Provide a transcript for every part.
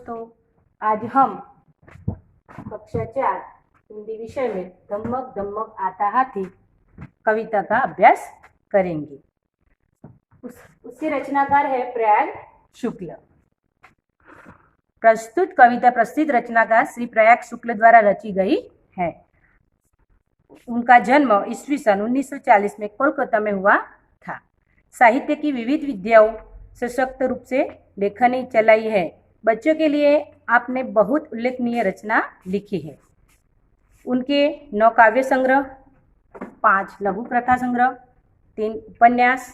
दोस्तों, आज हम कक्षा 4 हिंदी विषय में धमक धमक आता हाथी कविता का अभ्यास करेंगे। उसकी रचनाकार है प्रयाग शुक्ल। प्रस्तुत कविता प्रसिद्ध रचनाकार श्री प्रयाग शुक्ल द्वारा रची गई है। उनका जन्म ईस्वी सन 1940 में कोलकाता में हुआ था। साहित्य की विविध विधाओं सशक्त रूप से लेखनी चलाई है। बच्चों के लिए आपने बहुत उल्लेखनीय रचना लिखी है। उनके 9 काव्य संग्रह, 5 लघु कथा संग्रह, 3 उपन्यास,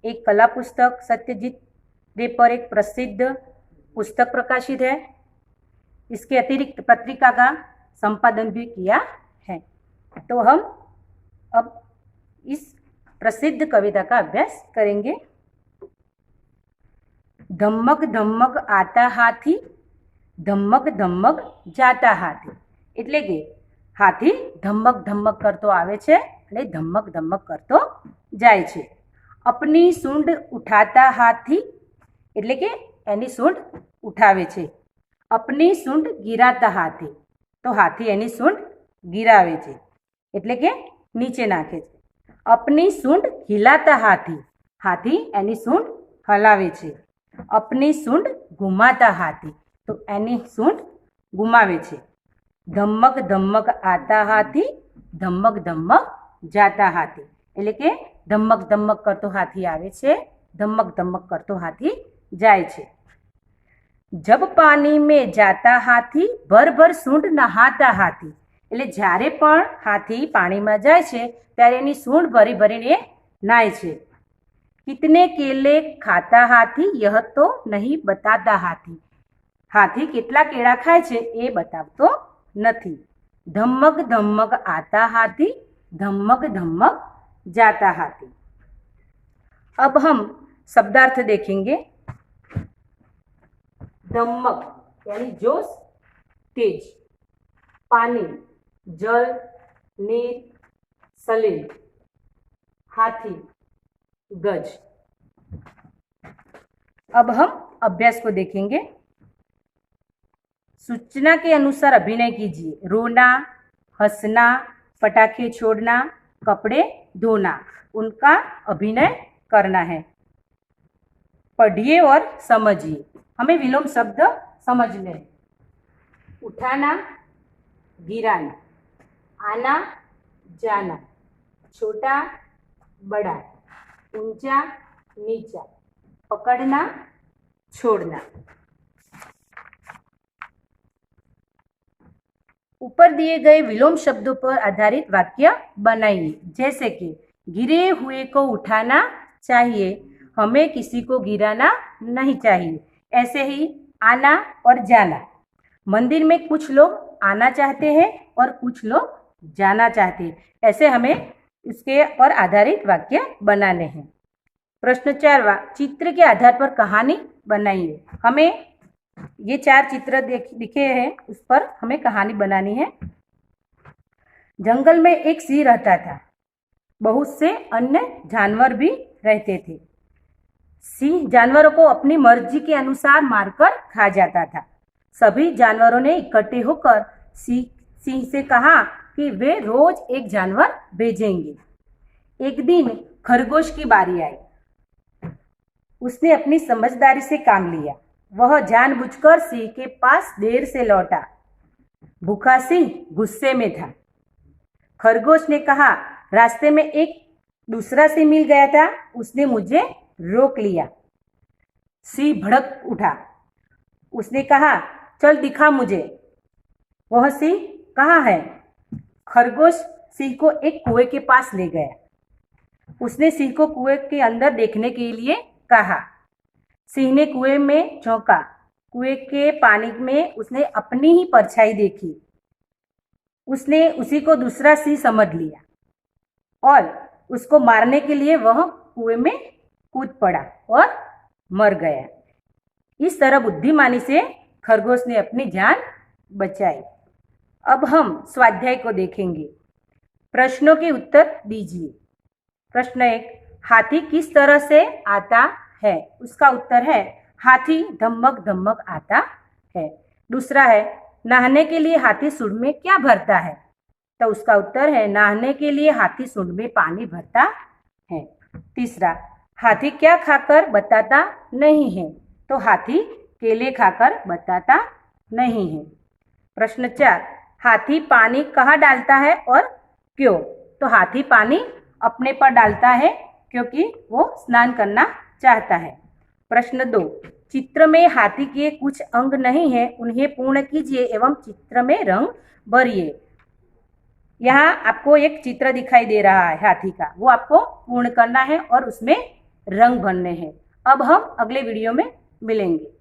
1 कला पुस्तक सत्यजीत रे पर एक प्रसिद्ध पुस्तक प्रकाशित है। इसके अतिरिक्त पत्रिका का संपादन भी किया है। तो हम अब इस प्रसिद्ध कविता का अभ्यास करेंगे। धमक धमक आता हाथी, धमक धमक जाता हाथी। એટલે કે હાથી ધમક ધમક કરતો આવે છે અને ધમક ધમક કરતો જાય છે। अपनी सूंड उठाता हाथी એટલે કે એની सूंड ઉઠાવે છે। अपनी सूंड गिराता हाथी तो हाथी એની सूंड गिरावे છે એટલે કે નીચે નાખે છે। अपनी सूंड हिलाता हाथी, हाथी એની सूंड હલાવે છે। अपनी सूंड घुमाता हाथी तो एनी सूंड घुमावे छे। धमक धमक आता हाथी, धमक धमक जाता हाथी એટલે કે ધમક ધમક કરતો હાથી આવે છે, ધમક ધમક કરતો હાથી જાય છે। जब पानी में जाता हाथी, भर भर सूंड नहाता हाथी એટલે જ્યારે પણ હાથી પાણીમાં જાય છે ત્યારે એની सूंड ભરી ભરીને નાય છે। कितने केले खाता हाथी, यह तो नहीं बताता हाथी, हाथी કેટલા કેળા ખાય છે એ બતાવતો નથી। धमक धमक आता हाथी, धमक धमक जाता हाथी। अब हम शब्दार्थ देखेंगे। धमक यानी जोश, तेज। पानी, जल, नीर, सलील। हाथी, गज। अब हम अभ्यास को देखेंगे। सूचना के अनुसार अभिनय कीजिए। रोना, हंसना, पटाखे छोड़ना, कपड़े धोना, उनका अभिनय करना है। पढ़िए और समझिए। हमें विलोम शब्द समझने हैं। उठाना, गिराना, आना, जाना, छोटा, बड़ा, ऊंचा, नीचा, पकड़ना, छोड़ना। ऊपर दिए गए विलोम शब्दों पर आधारित वाक्य बनाइए। जैसे कि गिरे हुए को उठाना चाहिए, हमें किसी को गिराना नहीं चाहिए। ऐसे ही आना और जाना। मंदिर में कुछ लोग आना चाहते हैं और कुछ लोग जाना चाहते हैं। ऐसे हमें इसके पर आधारित वाक्य बनाने हैं। प्रश्न 4वां, चित्र के आधार पर कहानी बनाइए। हमें ये 4 चित्र दिखे हैं, उस पर हमें कहानी बनानी है। जंगल में एक सिंह रहता था। बहुत से अन्य जानवर भी रहते थे। सिंह जानवरों को अपनी मर्जी के अनुसार मारकर खा जाता था। सभी जानवरों ने इकट्ठे होकर सिंह से कहा कि वे रोज एक जानवर भेजेंगे। एक दिन खरगोश की बारी आई। उसने अपनी समझदारी से काम लिया। वह जानबूझकर सिंह के पास देर से लौटा। भूखा सिंह गुस्से में था। खरगोश ने कहा, रास्ते में एक दूसरा सिंह मिल गया था, उसने मुझे रोक लिया। सिंह भड़क उठा। उसने कहा, चल दिखा मुझे। वह सिंह कहाँ है? खरगोश सिंह को एक कुएं के पास ले गया। उसने सिंह को कुएं के अंदर देखने के लिए कहा। सिंह ने कुएं में झांका। कुएं के पानी में उसने अपनी ही परछाई देखी। उसने उसी को दूसरा सिंह समझ लिया और उसको मारने के लिए वह कुएं में कूद पड़ा और मर गया। इस तरह बुद्धिमानी से खरगोश ने अपनी जान बचाई। अब हम स्वाध्याय को देखेंगे। प्रश्नों के उत्तर दीजिए। प्रश्न 1, हाथी किस तरह से आता है? उसका उत्तर है, हाथी धमक धमक आता है। दूसरा है, नहाने के लिए हाथी सूंड में क्या भरता है? तो उसका उत्तर है, नहाने के लिए हाथी सूंड में पानी भरता है। तीसरा, हाथी क्या खाकर बताता नहीं है? तो हाथी केले खाकर बताता नहीं है। प्रश्न 4, हाथी पानी कहाँ डालता है और क्यों? तो हाथी पानी अपने पर डालता है क्योंकि वो स्नान करना चाहता है। प्रश्न 2, चित्र में हाथी के कुछ अंग नहीं है, उन्हें पूर्ण कीजिए एवं चित्र में रंग भरिए। यहाँ आपको एक चित्र दिखाई दे रहा है हाथी का, वो आपको पूर्ण करना है और उसमें रंग भरने हैं। अब हम अगले वीडियो में मिलेंगे।